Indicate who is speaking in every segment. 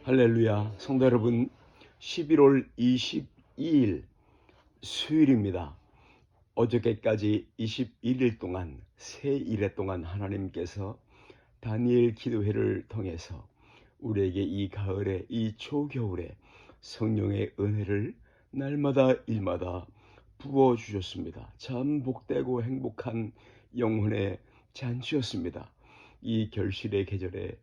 Speaker 1: 할렐루야. 성도 여러분, 11월 22일 수요일입니다. 어저께까지 21일 동안 새 일회 동안 하나님께서 다니엘 기도회를 통해서 우리에게 이 가을에, 이 초겨울에 성령의 은혜를 날마다 일마다 부어주셨습니다. 참 복되고 행복한 영혼의 잔치였습니다. 이 결실의 계절에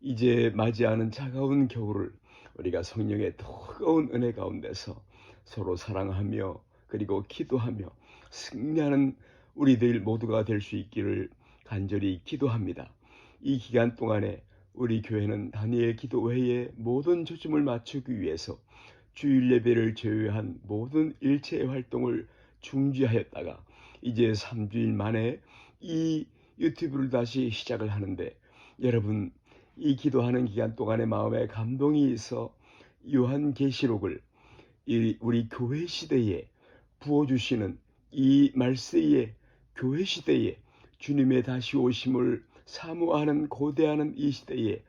Speaker 1: 이제 맞이하는 차가운 겨울을 우리가 성령의 뜨거운 은혜 가운데서 서로 사랑하며 그리고 기도하며 승리하는 우리들 모두가 될 수 있기를 간절히 기도합니다. 이 기간 동안에 우리 교회는 다니엘 기도회에 모든 초점을 맞추기 위해서 주일 예배를 제외한 모든 일체 활동을 중지하였다가 이제 3주일 만에 이 유튜브를 다시 시작을 하는데, 여러분, 이 기도하는 기간 동안에 마음에 감동이 있어 요한계시록을 우리 교회 시대에 부어주시는 이 말세의 교회 시대에 주님의 다시 오심을 사모하는 고대하는 이 시대에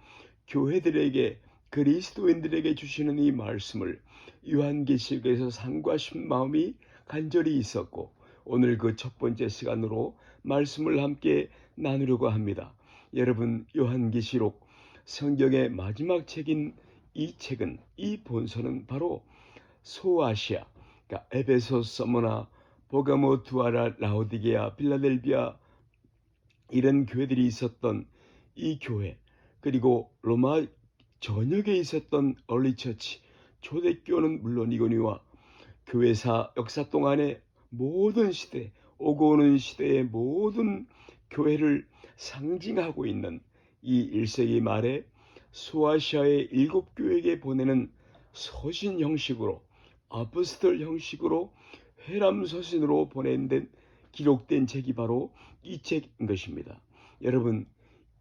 Speaker 1: 교회들에게, 그리스도인들에게 주시는 이 말씀을 요한계시록에서 상고하신 마음이 간절히 있었고, 오늘 그 첫 번째 시간으로 말씀을 함께 나누려고 합니다. 여러분, 요한계시록 성경의 마지막 책인 이 책은, 이 본서는 바로 소아시아, 그러니까 에베소, 서머나, 보가모, 두아라, 라오디게아, 빌라델비아 이런 교회들이 있었던 이 교회, 그리고 로마 전역에 있었던 얼리처치, 초대교회는 물론이거니와 교회사 역사 동안의 모든 시대, 오고 오는 시대의 모든 교회를 상징하고 있는 이 1세기 말에 소아시아의 7교회에게 보내는 서신 형식으로, 아포스톨 형식으로 회람 서신으로 보낸된 기록된 책이 바로 이 책인 것입니다. 여러분,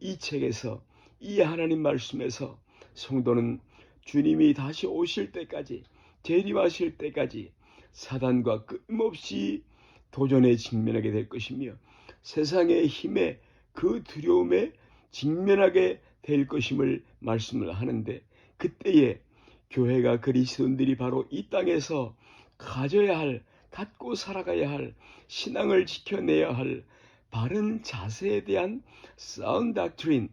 Speaker 1: 이 책에서, 이 하나님 말씀에서 성도는 주님이 다시 오실 때까지, 재림하실 때까지 사단과 끊임없이 도전에 직면하게 될 것이며 세상의 힘에, 그 두려움에 직면하게 될 것임을 말씀을 하는데, 그때에 교회가, 그리스도인들이 바로 이 땅에서 가져야 할, 갖고 살아가야 할, 신앙을 지켜내야 할 바른 자세에 대한 사운드 닥트린,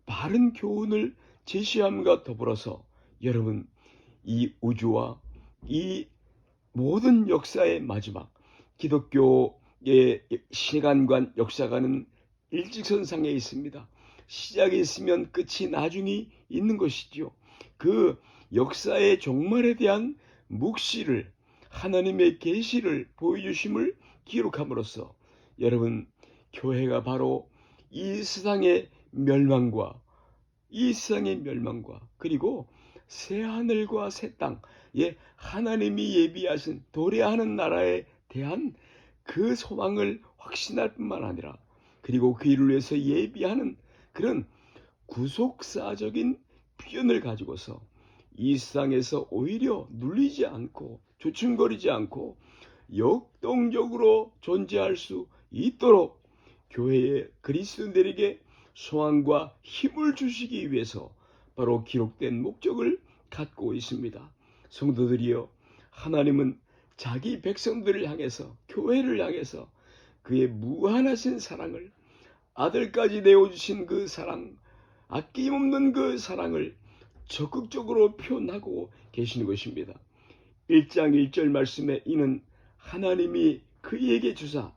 Speaker 1: 바른 교훈을 제시함과 더불어서, 여러분, 이 우주와 이 모든 역사의 마지막, 기독교의 시간관, 역사관은 일직선상에 있습니다. 시작이 있으면 끝이 나중이 있는 것이죠. 그 역사의 종말에 대한 묵시를, 하나님의 계시를 보여주심을 기록함으로써, 여러분, 교회가 바로 이 세상의 멸망과, 그리고 새 하늘과 새 땅, 하나님이 예비하신 도래하는 나라에 대한 그 소망을 확신할 뿐만 아니라, 그리고 그 일을 위해서 예비하는 그런 구속사적인 비전을 가지고서 이 세상에서 오히려 눌리지 않고 조충거리지 않고 역동적으로 존재할 수 있도록 교회의 그리스도인들에게 소망과 힘을 주시기 위해서 바로 기록된 목적을 갖고 있습니다. 성도들이여, 하나님은 자기 백성들을 향해서, 교회를 향해서 그의 무한하신 사랑을, 아들까지 내어주신 그 사랑, 아낌없는 그 사랑을 적극적으로 표현하고 계시는 것입니다. 1장 1절 말씀에 이는 하나님이 그에게 주사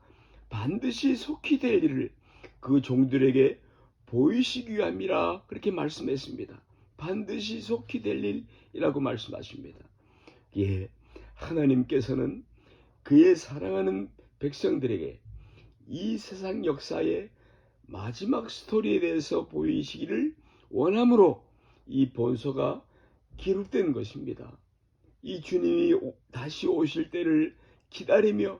Speaker 1: 반드시 속히 될 일을 그 종들에게 보이시기 위함이라, 그렇게 말씀했습니다. 반드시 속히 될 일이라고 말씀하십니다. 하나님께서는 그의 사랑하는 백성들에게 이 세상 역사의 마지막 스토리에 대해서 보이시기를 원함으로 이 본서가 기록된 것입니다. 이 주님이 다시 오실 때를 기다리며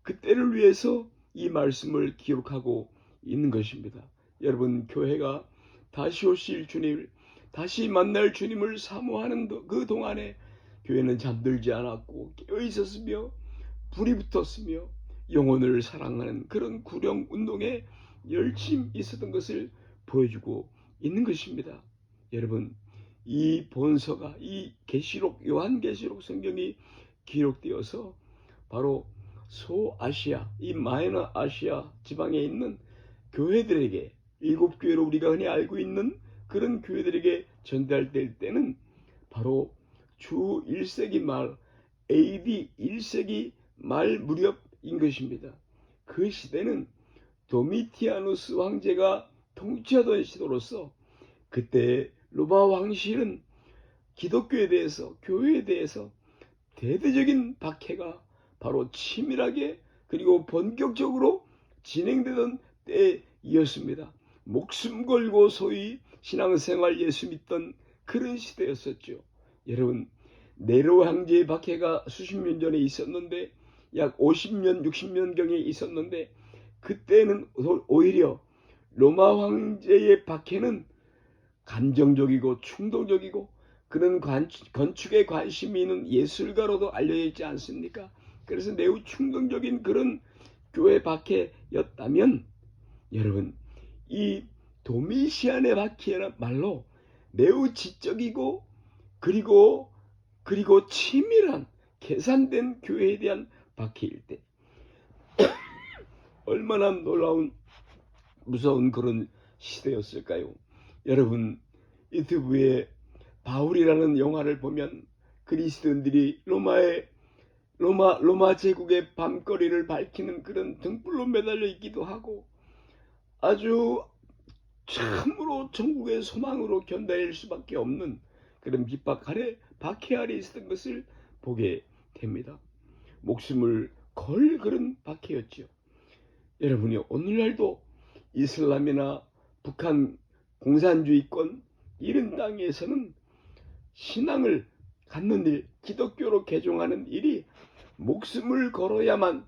Speaker 1: 그때를 위해서 이 말씀을 기록하고 있는 것입니다. 여러분, 교회가 다시 오실 주님, 다시 만날 주님을 사모하는 그 동안에 교회는 잠들지 않았고 깨어 있었으며 불이 붙었으며 영혼을 사랑하는 그런 구령 운동에 열심히 있었던 것을 보여주고 있는 것입니다. 여러분, 이 본서가 이 계시록 요한계시록 성경이 기록되어서 바로 소아시아 이 마이너 아시아 지방에 있는 교회들에게 일곱 교회로 우리가 흔히 알고 있는 그런 교회들에게 전달될 때는 바로 주 1세기 말 AD 1세기 말 무렵인 것입니다. 그 시대는 도미티아누스 황제가 통치하던 시대로서 그때 로마 왕실은 기독교에 대해서 교회에 대해서 대대적인 박해가 바로 치밀하게 그리고 본격적으로 진행되던 때이었습니다. 목숨 걸고 소위 신앙생활 예수 믿던 그런 시대였었죠. 여러분 네로 황제의 박해가 수십 년 전에 있었는데 약 50년 60년경에 있었는데 그때는 오히려 로마 황제의 박해는 감정적이고 충동적이고 그런 건축에 관심이 있는 예술가로도 알려져 있지 않습니까? 그래서 매우 충동적인 그런 교회 박해였다면 여러분 이 도미시안의 박해야말로 매우 지적이고 그리고 치밀한 계산된 교회에 대한 박해일 때 얼마나 놀라운 무서운 그런 시대였을까요? 여러분 유튜브에 바울이라는 영화를 보면 그리스도인들이 로마 제국의 밤거리를 밝히는 그런 등불로 매달려 있기도 하고 아주 참으로 천국의 소망으로 견다릴 수밖에 없는 그런 핍박 아래 박해 아래 있었던 것을 보게 됩니다. 목숨을 걸 그런 박해였죠. 여러분이 오늘날도 이슬람이나 북한 공산주의권 이런 땅에서는 신앙을 갖는 일, 기독교로 개종하는 일이 목숨을 걸어야만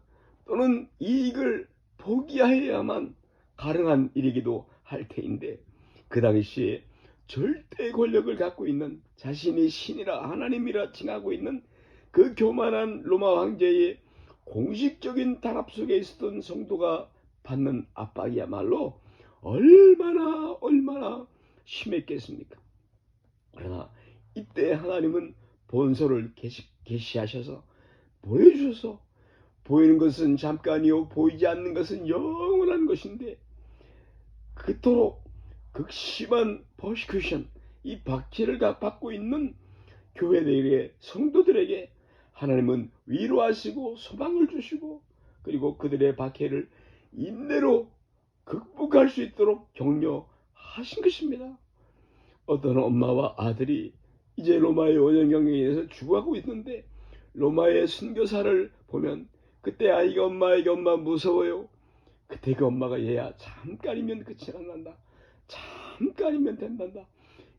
Speaker 1: 또는 이익을 포기해야만 가능한 일이기도 할 테인데 그 당시에 절대 권력을 갖고 있는 자신이 신이라 하나님이라 칭하고 있는 그 교만한 로마 황제의 공식적인 단합 속에 있었던 성도가 받는 압박이야말로 얼마나 심했겠습니까? 그러나 이때 하나님은 본서를 계시하셔서 보여주셔서 보이는 것은 잠깐이요 보이지 않는 것은 영원한 것인데 그토록 극심한 퍼시큐션 이 박해를 받고 있는 교회들에게 성도들에게 하나님은 위로하시고 소망을 주시고 그리고 그들의 박해를 인내로 극복할 수 있도록 격려하신 것입니다. 어떤 엄마와 아들이 이제 로마의 원형경에 의해서 죽어가고 있는데 로마의 순교사를 보면 그때 아이가 엄마에게 엄마 무서워요. 그때 그 엄마가 얘야 잠깐이면 끝이 난다. 잠깐이면 된단다.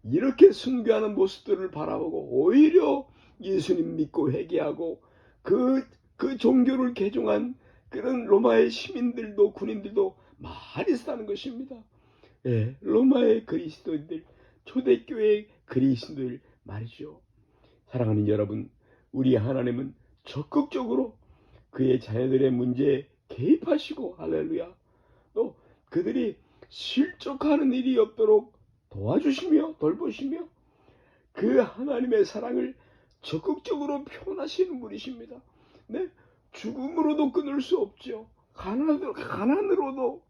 Speaker 1: 이렇게 순교하는 모습들을 바라보고 오히려 예수님 믿고 회개하고 그 종교를 개종한 그런 로마의 시민들도 군인들도 많이 있었다는 것입니다. 예, 로마의 그리스도인들, 초대교회의 그리스도인들 말이죠. 사랑하는 여러분, 우리 하나님은 적극적으로 그의 자녀들의 문제에 개입하시고 할렐루야. 또 그들이 실족하는 일이 없도록 도와주시며 돌보시며 그 하나님의 사랑을 적극적으로 표현하시는 분이십니다. 네? 죽음으로도 끊을 수 없죠. 가난으로도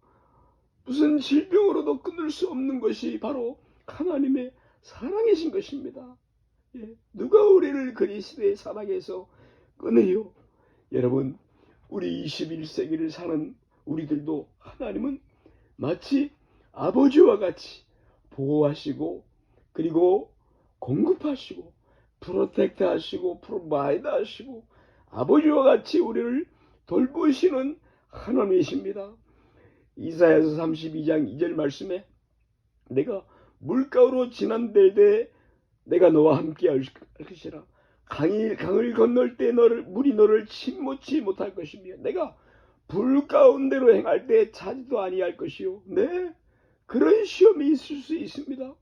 Speaker 1: 무슨 질병으로도 끊을 수 없는 것이 바로 하나님의 사랑이신 것입니다. 예, 누가 우리를 그리스도의 사랑에서 끊어요? 여러분 우리 21세기를 사는 우리들도 하나님은 마치 아버지와 같이 보호하시고 그리고 공급하시고 프로텍트 하시고 프로바이드 하시고 아버지와 같이 우리를 돌보시는 하나님이십니다. 이사야서 32장 2절 말씀에 내가 물가로 지난될 내가 너와 함께 할 것이라 강을 건널 때 물이 너를 침몰치 못할 것이며 내가 불 가운데로 행할 때 차지도 아니할 것이요. 네, 그런 시험이 있을 수 있습니다.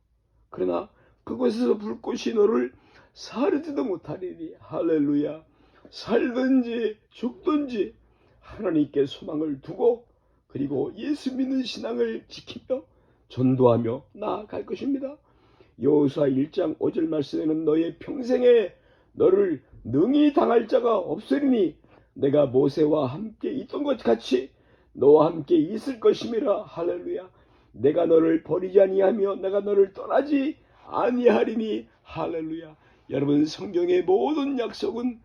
Speaker 1: 그러나 그곳에서 불꽃이 너를 사르지도 못하리니 할렐루야. 살든지 죽든지 하나님께 소망을 두고 그리고 예수 믿는 신앙을 지키며 전도하며 나아갈 것입니다. 여호수아 1장 5절 말씀에는 너의 평생에 너를 능히 당할 자가 없으리니 내가 모세와 함께 있던 것 같이 너와 함께 있을 것임이라. 할렐루야. 내가 너를 버리지 아니하며 내가 너를 떠나지 아니하리니. 할렐루야. 여러분, 성경의 모든 약속은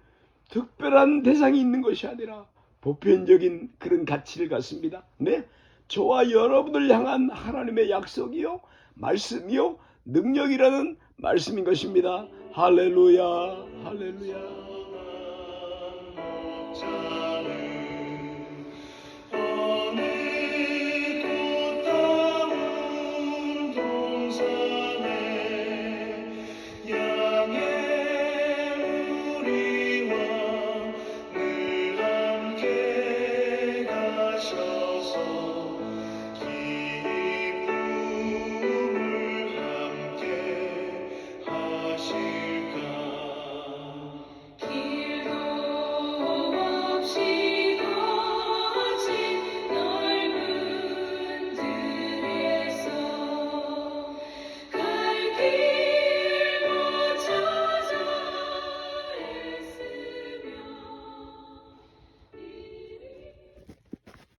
Speaker 1: 특별한 대상이 있는 것이 아니라 보편적인 그런 가치를 갖습니다. 네, 저와 여러분을 향한 하나님의 약속이요, 말씀이요, 능력이라는 말씀인 것입니다. 할렐루야, 할렐루야.